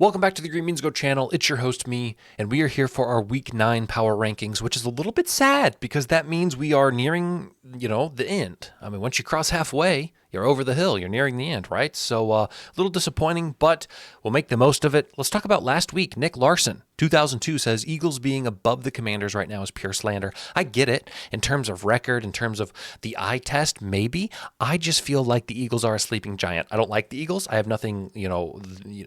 Welcome back to the Green Beans Go channel. It's your host, me, and we are here for our Week 9 power rankings, which is a little bit sad because that means we are nearing, the end. I mean, once you cross halfway, you're over the hill. You're nearing the end, right? So a little disappointing, but we'll make the most of it. Let's talk about last week. Nick Larson, 2002, says Eagles being above the Commanders right now is pure slander. I get it. In terms of record, in terms of the eye test, maybe. I just feel like the Eagles are a sleeping giant. I don't like the Eagles. I have nothing,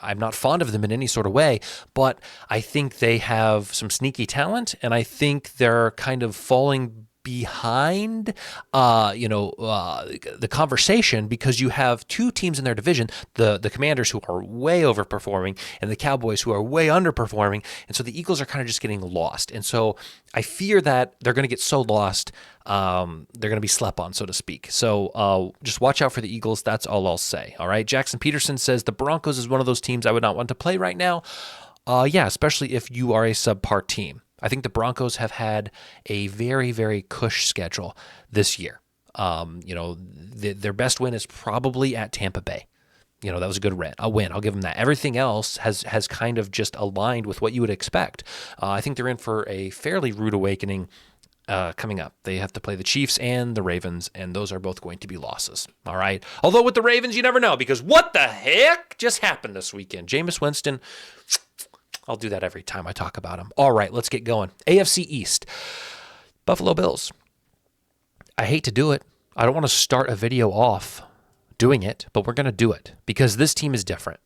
I'm not fond of them in any sort of way, but I think they have some sneaky talent, and I think they're kind of falling behind the conversation because you have two teams in their division, the Commanders, who are way overperforming, and the Cowboys, who are way underperforming, and so the Eagles are kind of just getting lost. And so I fear that they're going to get so lost, they're going to be slept on, so to speak. So just watch out for the Eagles. That's all I'll say. All right. Jackson Peterson says the Broncos is one of those teams I would not want to play right now. Yeah, especially if you are a subpar team. I think the Broncos have had a very, very cush schedule this year. Their best win is probably at Tampa Bay. That was a good win. I'll give them that. Everything else has kind of just aligned with what you would expect. I think they're in for a fairly rude awakening coming up. They have to play the Chiefs and the Ravens, and those are both going to be losses. All right. Although with the Ravens, you never know, because what the heck just happened this weekend? Jameis Winston. I'll do that every time I talk about him. All right, let's get going. AFC East. Buffalo Bills. I hate to do it. I don't want to start a video off doing it, but we're going to do it because this team is different.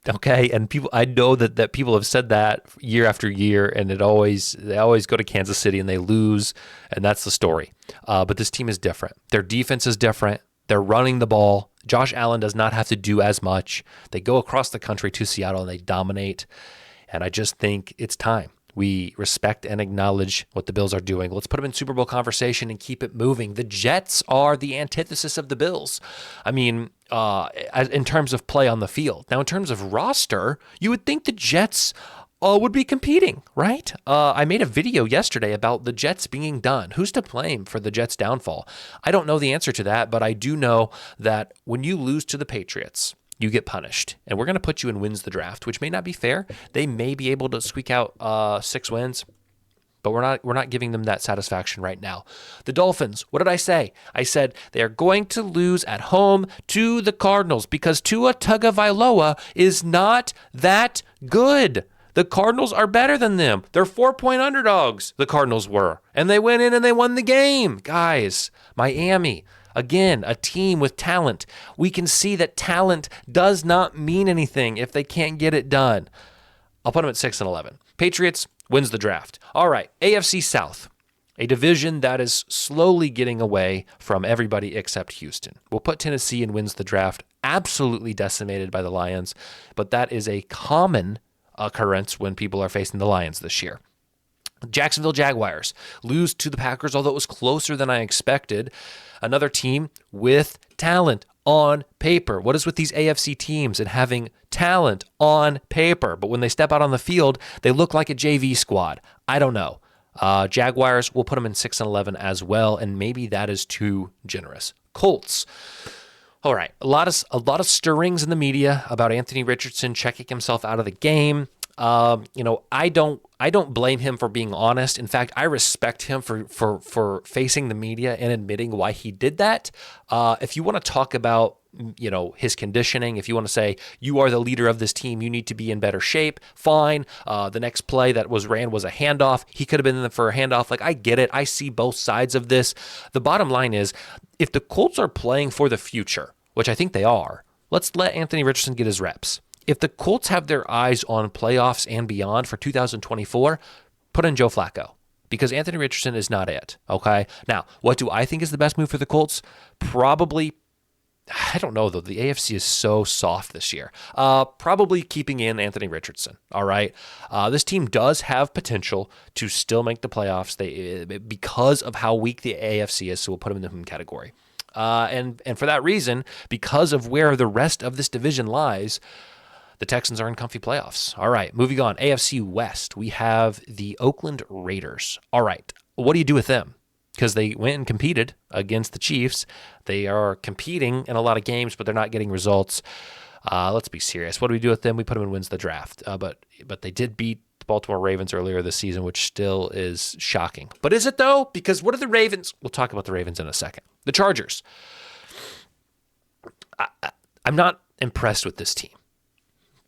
Okay? And I know that people have said that year after year, and they always go to Kansas City and they lose, and that's the story. But this team is different. Their defense is different. They're running the ball. Josh Allen does not have to do as much. They go across the country to Seattle and they dominate. And I just think it's time. We respect and acknowledge what the Bills are doing. Let's put them in Super Bowl conversation and keep it moving. The Jets are the antithesis of the Bills. I mean, in terms of play on the field. Now, in terms of roster, you would think the Jets would be competing, right? I made a video yesterday about the Jets being done. Who's to blame for the Jets' downfall? I don't know the answer to that, but I do know that when you lose to the Patriots, you get punished. And we're going to put you in wins the draft, which may not be fair. They may be able to squeak out 6 wins, but we're not giving them that satisfaction right now. The Dolphins, what did I say? I said they are going to lose at home to the Cardinals because Tua Tagovailoa is not that good. The Cardinals are better than them. They're 4-point underdogs, the Cardinals were. And they went in and they won the game. Guys, Miami, again, a team with talent. We can see that talent does not mean anything if they can't get it done. I'll put them at 6-11. Patriots wins the draft. All right, AFC South, a division that is slowly getting away from everybody except Houston. We'll put Tennessee in wins the draft, absolutely decimated by the Lions, but that is a common occurrence when people are facing the Lions this year. Jacksonville Jaguars lose to the Packers, although it was closer than I expected. Another team with talent on paper. What is with these AFC teams and having talent on paper, but when they step out on the field, they look like a JV squad? I don't know. Jaguars, we'll put them in 6-11 as well, and maybe that is too generous. Colts. All right, a lot of stirrings in the media about Anthony Richardson checking himself out of the game. I don't blame him for being honest. In fact, I respect him for facing the media and admitting why he did that. If you want to talk about, his conditioning, if you want to say you are the leader of this team, you need to be in better shape, fine. The next play that was ran was a handoff. He could have been in for a handoff. Like, I get it. I see both sides of this. The bottom line is, if the Colts are playing for the future, which I think they are, let's let Anthony Richardson get his reps. If the Colts have their eyes on playoffs and beyond for 2024, put in Joe Flacco because Anthony Richardson is not it, okay? Now, what do I think is the best move for the Colts? Probably, I don't know, though. The AFC is so soft this year. Probably keeping in Anthony Richardson, all right? This team does have potential to still make the playoffs because of how weak the AFC is, so we'll put them in the whom category. And for that reason, because of where the rest of this division lies, the Texans are in comfy playoffs. All right, moving on. AFC West, we have the Oakland Raiders. All right, what do you do with them? Because they went and competed against the Chiefs. They are competing in a lot of games, but they're not getting results. Let's be serious. What do we do with them? We put them in wins the draft. But they did beat the Baltimore Ravens earlier this season, which still is shocking. But is it though? Because what are the Ravens? We'll talk about the Ravens in a second. The Chargers. I'm not impressed with this team.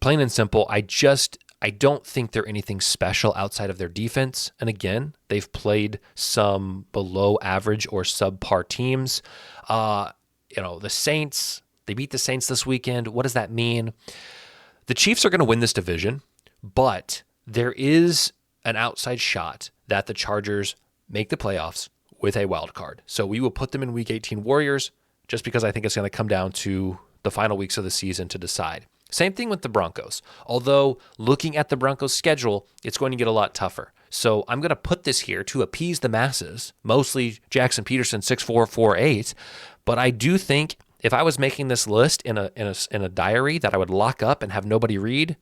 Plain and simple. I don't think they're anything special outside of their defense. And again, they've played some below average or subpar teams. The Saints, they beat the Saints this weekend. What does that mean? The Chiefs are going to win this division, but there is an outside shot that the Chargers make the playoffs with a wild card. So we will put them in Week 18 Warriors just because I think it's going to come down to the final weeks of the season to decide. Same thing with the Broncos. Although looking at the Broncos' schedule, it's going to get a lot tougher. So I'm going to put this here to appease the masses, mostly Jackson Peterson 6'4", 4'8". But I do think if I was making this list in a diary that I would lock up and have nobody read,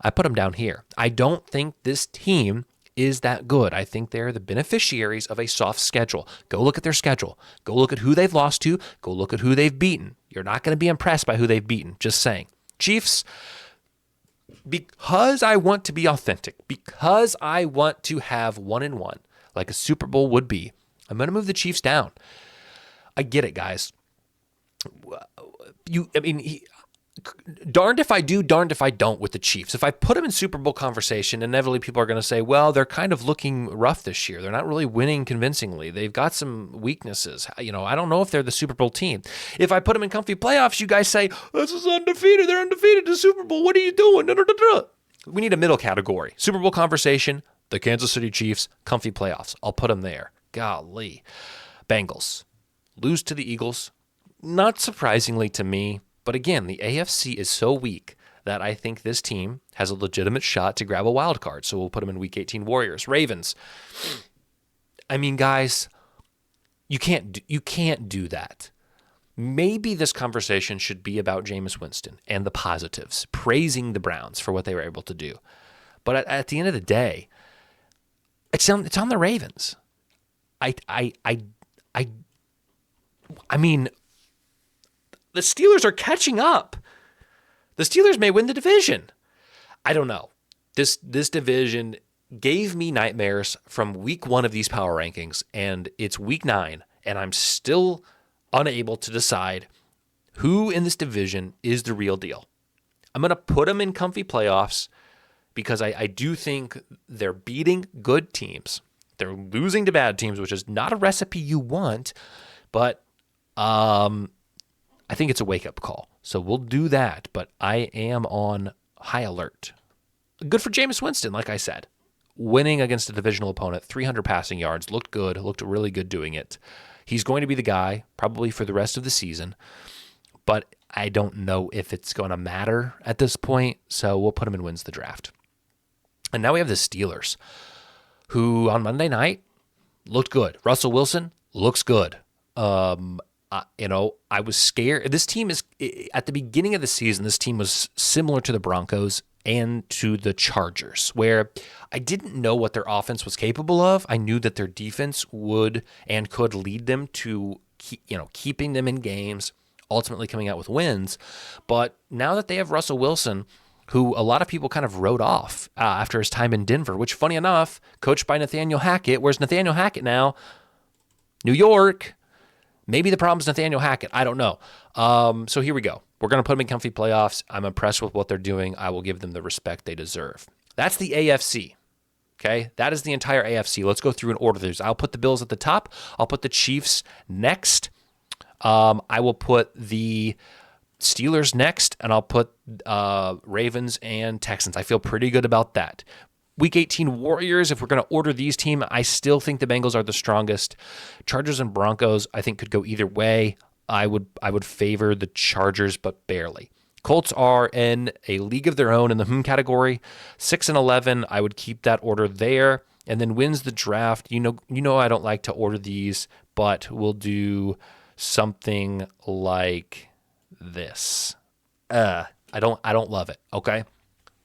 I put them down here. I don't think this team is that good. I think they're the beneficiaries of a soft schedule. Go look at their schedule. Go look at who they've lost to. Go look at who they've beaten. You're not going to be impressed by who they've beaten. Just saying. Chiefs, because I want to be authentic, because I want to have 1-1 like a Super Bowl would be, I'm going to move the Chiefs down. I get it, guys. Darned if I do, darned if I don't with the Chiefs. If I put them in Super Bowl conversation, inevitably people are going to say, well, they're kind of looking rough this year. They're not really winning convincingly. They've got some weaknesses. I don't know if they're the Super Bowl team. If I put them in comfy playoffs, you guys say, this is undefeated. They're undefeated in the Super Bowl. What are you doing? We need a middle category. Super Bowl conversation, the Kansas City Chiefs, comfy playoffs. I'll put them there. Golly. Bengals. Lose to the Eagles. Not surprisingly to me. But again, the AFC is so weak that I think this team has a legitimate shot to grab a wild card. So we'll put them in Week 18 Warriors. Ravens. I mean, guys, you can't do that. Maybe this conversation should be about Jameis Winston and the positives, praising the Browns for what they were able to do. But at the end of the day, it's on the Ravens. I mean, the Steelers are catching up. The Steelers may win the division. I don't know. This division gave me nightmares from week 1 of these power rankings, and it's week 9, and I'm still unable to decide who in this division is the real deal. I'm going to put them in comfy playoffs because I do think they're beating good teams. They're losing to bad teams, which is not a recipe you want, but I think it's a wake-up call. So we'll do that, but I am on high alert. Good for Jameis Winston, like I said. Winning against a divisional opponent, 300 passing yards, looked really good doing it. He's going to be the guy probably for the rest of the season, but I don't know if it's going to matter at this point, so we'll put him in wins the draft. And now we have the Steelers, who on Monday night looked good. Russell Wilson looks good. I was scared. This team is, at the beginning of the season, this team was similar to the Broncos and to the Chargers, where I didn't know what their offense was capable of. I knew that their defense would and could lead them to, keeping them in games, ultimately coming out with wins. But now that they have Russell Wilson, who a lot of people kind of wrote off after his time in Denver, which, funny enough, coached by Nathaniel Hackett. Where's Nathaniel Hackett now? New York. Maybe the problem's Nathaniel Hackett. I don't know. So here we go. We're going to put them in comfy playoffs. I'm impressed with what they're doing. I will give them the respect they deserve. That's the AFC. Okay? That is the entire AFC. Let's go through and order these. I'll put the Bills at the top. I'll put the Chiefs next. I will put the Steelers next, and I'll put Ravens and Texans. I feel pretty good about that. Week 18 Warriors, if we're going to order these teams, I still think the Bengals are the strongest. Chargers and Broncos, I think, could go either way. I would favor the Chargers, but barely. Colts are in a league of their own in the category. 6 and 11, I would keep that order there. And then wins the draft. You know I don't like to order these, but we'll do something like this. I don't love it, okay?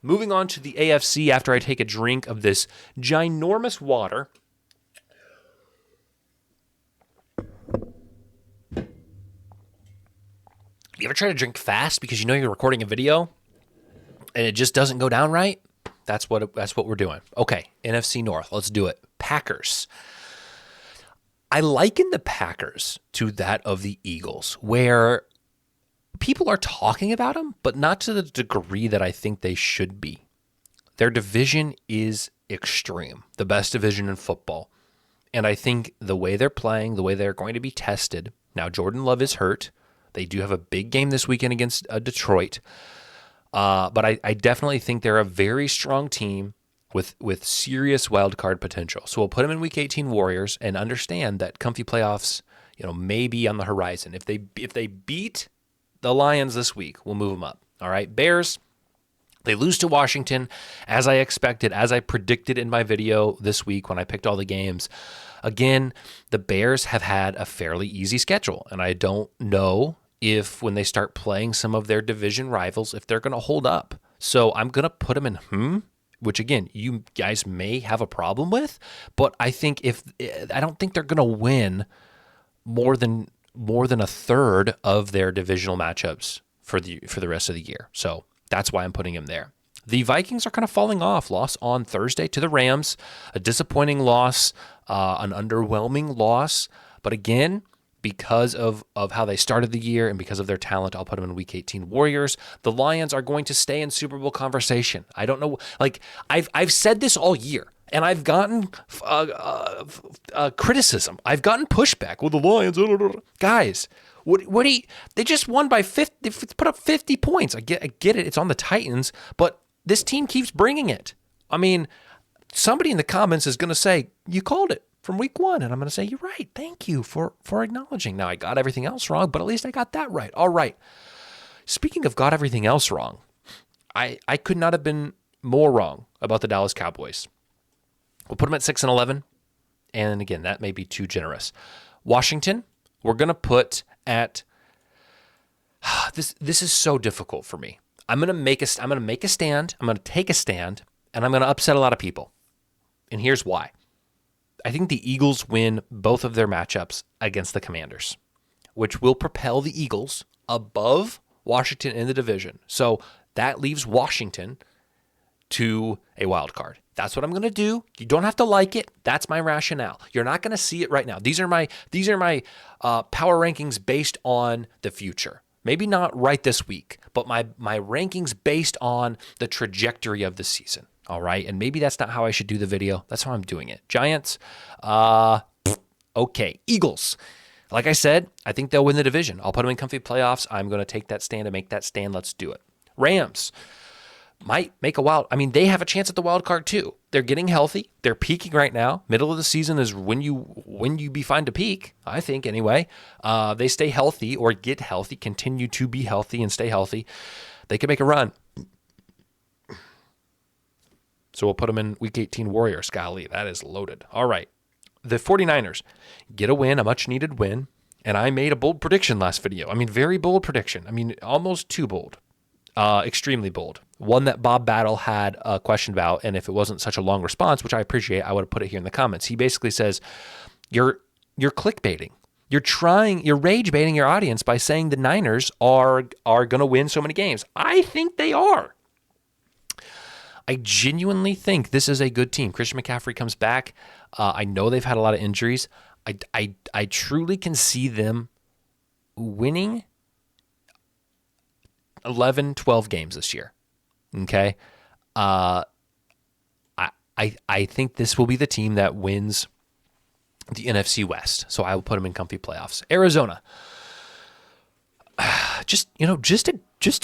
Moving on to the AFC after I take a drink of this ginormous water. You ever try to drink fast because you know you're recording a video and it just doesn't go down right? That's what we're doing. Okay, NFC North. Let's do it. Packers. I liken the Packers to that of the Eagles, where people are talking about them, but not to the degree that I think they should be. Their division is extreme, the best division in football. And I think the way they're playing, the way they're going to be tested. Now, Jordan Love is hurt. They do have a big game this weekend against Detroit. But I definitely think they're a very strong team with serious wild card potential. So we'll put them in Week 18 Warriors and understand that comfy playoffs, may be on the horizon. If they beat the Lions this week, we'll move them up. All right, Bears. They lose to Washington, as I expected, as I predicted in my video this week when I picked all the games. Again, the Bears have had a fairly easy schedule, and I don't know if when they start playing some of their division rivals, if they're going to hold up. So I'm going to put them in which again, you guys may have a problem with, but I think I don't think they're going to win more than a third of their divisional matchups for the rest of the year. So that's why I'm putting him there. The Vikings are kind of falling off. Loss on Thursday to the Rams, a disappointing loss, an underwhelming loss. But again, because of how they started the year and because of their talent, I'll put them in Week 18 Warriors. The Lions are going to stay in Super Bowl conversation. I don't know. Like I've said this all year, and I've gotten criticism. I've gotten pushback. Well, the Lions, guys. What do you, they just won by 50, they put up 50 points. I get it. It's on the Titans, but this team keeps bringing it. I mean, somebody in the comments is going to say, you called it from week 1. And I'm going to say, you're right. Thank you for acknowledging. Now I got everything else wrong, but at least I got that right. All right. Speaking of got everything else wrong, I could not have been more wrong about the Dallas Cowboys. We'll put them at 6-11. And again, that may be too generous. Washington, we're going to put at this is so difficult for me. I'm going to make a stand. I'm going to take a stand, and I'm going to upset a lot of people. And here's why. I think the Eagles win both of their matchups against the Commanders, which will propel the Eagles above Washington in the division. So that leaves Washington to a wild card. That's what I'm going to do. You don't have to like it. That's my rationale. You're not going to see it right now. These are my power rankings based on the future. Maybe not right this week, but my rankings based on the trajectory of the season. All right, and maybe that's not how I should do the video. That's how I'm doing it. Giants, okay. Eagles, like I said, I think they'll win the division. I'll put them in comfy playoffs. I'm going to take that stand and make that stand. Let's do it. Rams might make they have a chance at the wild card too. They're getting healthy. They're peaking right now. Middle of the season is when you be fine to peak, I think anyway. They stay healthy or get healthy, continue to be healthy and stay healthy. They can make a run. So we'll put them in Week 18 Warriors. Golly, that is loaded. All right. The 49ers get a win, a much-needed win, and I made a bold prediction last video. Very bold prediction. Almost too bold. Extremely bold. One that Bob Battle had a question about, and if it wasn't such a long response, which I appreciate, I would have put it here in the comments. He basically says, you're clickbaiting. You're rage baiting your audience by saying the Niners are going to win so many games. I think they are. I genuinely think this is a good team. Christian McCaffrey comes back. I know they've had a lot of injuries. I truly can see them winning 11, 12 games this year. Okay. I think this will be the team that wins the NFC West. So I will put them in comfy playoffs. Arizona. Just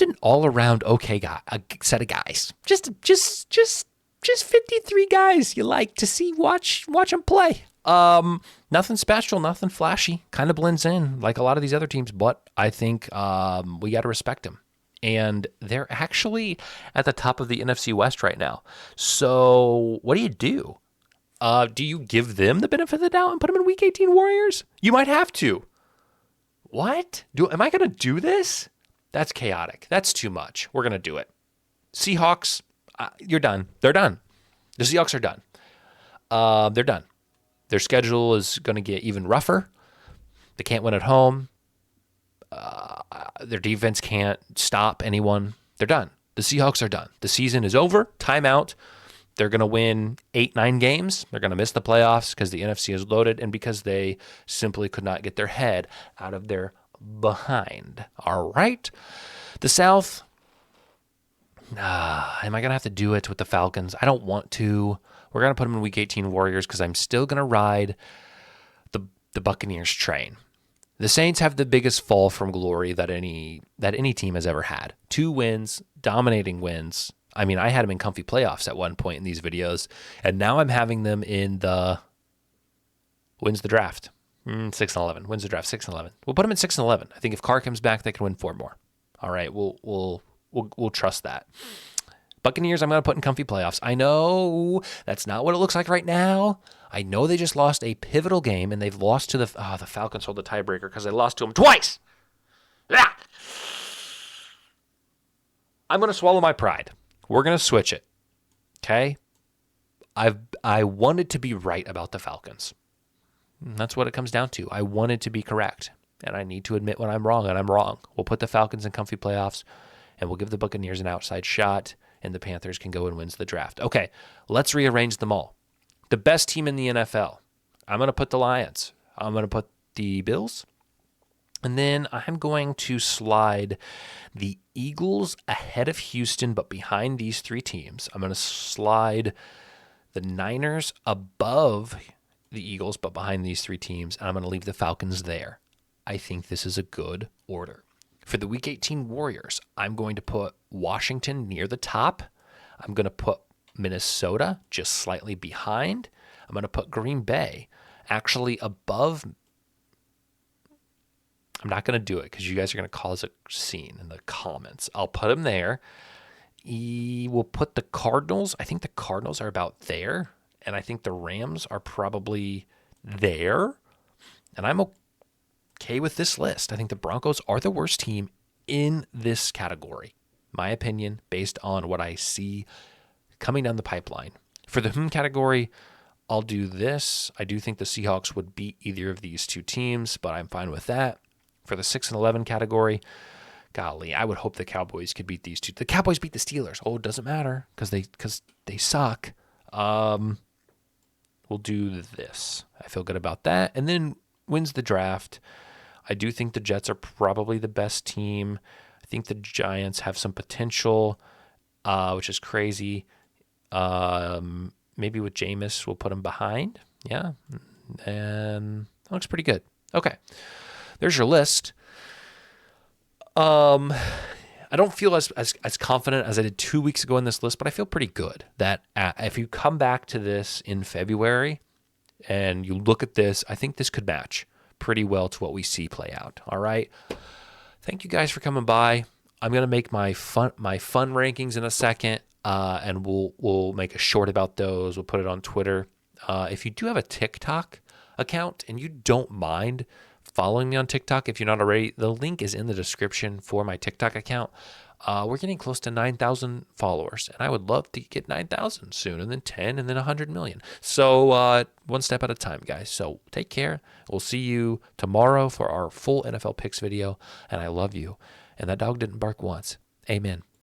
an all-around okay guy, a set of guys. Just 53 guys you like to see, watch them play. Nothing special, nothing flashy. Kind of blends in like a lot of these other teams, but I think we got to respect them. And they're actually at the top of the NFC West right now. So what do you do? Do you give them the benefit of the doubt and put them in Week 18 Warriors? You might have to. What? Am I going to do this? That's chaotic. That's too much. We're going to do it. Seahawks, you're done. They're done. The Seahawks are done. They're done. Their schedule is going to get even rougher. They can't win at home. Their defense can't stop anyone. They're done. The Seahawks are done. The season is over. Timeout. They're going to win 8-9 games. They're going to miss the playoffs because the NFC is loaded and because they simply could not get their head out of their behind. All right. The South, am I going to have to do it with the Falcons? I don't want to. We're going to put them in Week 18 Warriors because I'm still going to ride the Buccaneers train. The Saints have the biggest fall from glory that any team has ever had. 2 wins, dominating wins. I mean, I had them in comfy playoffs at one point in these videos, and now I'm having them in the wins the draft. 6-11. Wins the draft 6-11. We'll put them in 6-11. I think if Carr comes back, they can win 4 more. All right, we'll trust that. Buccaneers, I'm going to put in comfy playoffs. I know that's not what it looks like right now. I know they just lost a pivotal game, and they've lost to the Falcons hold the tiebreaker because they lost to them twice. Ah! I'm going to swallow my pride. We're going to switch it, okay? I wanted to be right about the Falcons. That's what it comes down to. I wanted to be correct, and I need to admit when I'm wrong, and I'm wrong. We'll put the Falcons in comfy playoffs, and we'll give the Buccaneers an outside shot, and the Panthers can go and win the draft. Okay, let's rearrange them all. The best team in the NFL. I'm going to put the Lions. I'm going to put the Bills. And then I'm going to slide the Eagles ahead of Houston, but behind these 3 teams. I'm going to slide the Niners above the Eagles, but behind these 3 teams. And I'm going to leave the Falcons there. I think this is a good order. For the Week 18 Warriors, I'm going to put Washington near the top. I'm going to put Minnesota just slightly behind. I'm going to put Green Bay actually above. I'm not going to do it because you guys are going to cause a scene in the comments. I'll put them there. We'll put the Cardinals. I think the Cardinals are about there. And I think the Rams are probably there. And I'm okay with this list. I think the Broncos are the worst team in this category. My opinion, based on what I see coming down the pipeline. For the category, I'll do this. I do think the Seahawks would beat either of these 2 teams, but I'm fine with that. For the 6-11 category, golly, I would hope the Cowboys could beat these 2. The Cowboys beat the Steelers. Oh, it doesn't matter because they suck. We'll do this. I feel good about that. And then wins the draft. I do think the Jets are probably the best team. I think the Giants have some potential, which is crazy. Maybe with Jameis, we'll put them behind. Yeah. And that looks pretty good. Okay. There's your list. I don't feel as confident as I did 2 weeks ago in this list, but I feel pretty good that if you come back to this in February and you look at this, I think this could match pretty well to what we see play out. All right. Thank you guys for coming by. I'm going to make my fun rankings in a second, and we'll make a short about those. We'll put it on Twitter. If you do have a TikTok account and you don't mind following me on TikTok, if you're not already, the link is in the description for my TikTok account. We're getting close to 9,000 followers, and I would love to get 9,000 soon, and then 10, and then 100 million. So one step at a time, guys. So take care. We'll see you tomorrow for our full NFL picks video, and I love you. And that dog didn't bark once. Amen.